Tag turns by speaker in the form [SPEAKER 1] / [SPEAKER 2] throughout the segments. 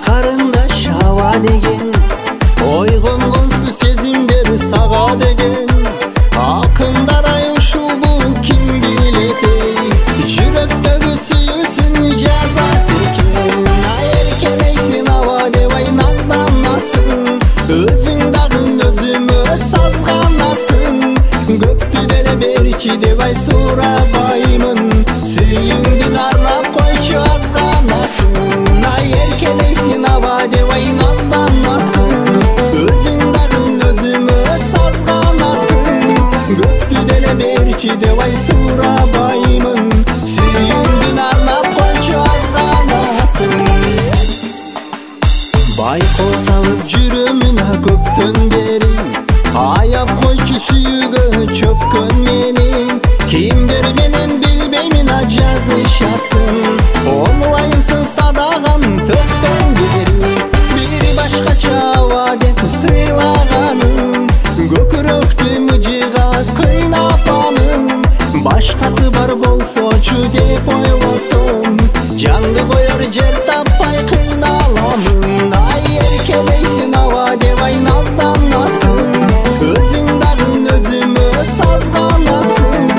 [SPEAKER 1] Карындаш хава деген ой конгонсуз сезимдер сага деген акындар ай ушул бул ким билет эй жүрөктөгү сүйүүсүн жазат экен эркелейсиң аба деп ай назданасың өзүң дагы өзүмө сазганасың көптү деле берчи деп ай сурабаймын сүйүүңдүн арнап койчу азганасың эркелейсиң аба деп ай назданасың өзүң дагы өзүмө сазганасың көптү деле берчи деп ай сурабаймын сүйүүңдүн арнап койчу азганасың байкоо салып жүрөмүн көптөн бери аяп койчу сүйүүгө чөккөн мени кимдер менен билбеймин жазышасың онлайнсың садаган төптөн бери бир башкача аба деп сыйлаганың көкүрөктү мыжыгат кыйнап анын башкасы бар болсочу деп ойлосом жанды коер жер таппай кыйналамын ай эркелейсиң аба деп ай назданасың өзүң дагы өзүмө сазганасың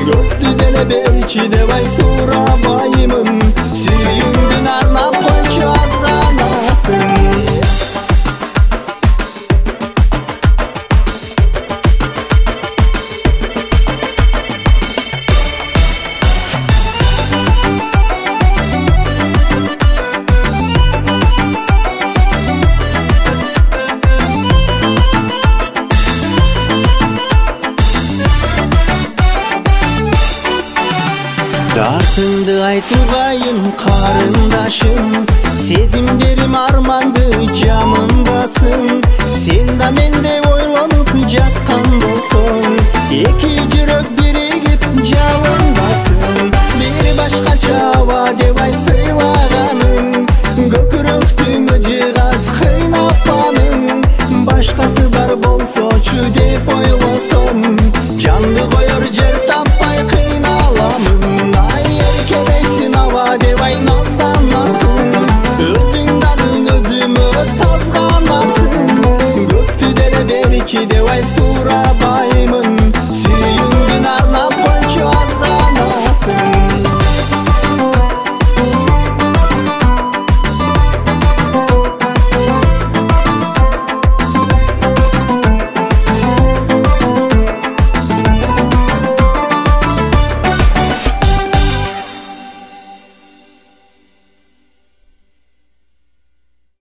[SPEAKER 1] көптү деле берчи деп ай сурабаймын сүйүүңдүн арнап койчу азганасың дартыңды айтугайын карындашым сезимдерим арманды жамындасың сен да мендей ойлонуп жаткан болсоң эки жүрөк биригип жалындасың бир башкача аба деп ай сыйлаганың көкүрөктү мыжыгат кыйнап анын башкасы бар болсочу деп ойлосом жанды коер жер таппай кыйналамын эркелейсиң аба деп ай назданасың өзүң дагы өзүмө сазганасың көптү деле берчи деп ай сураба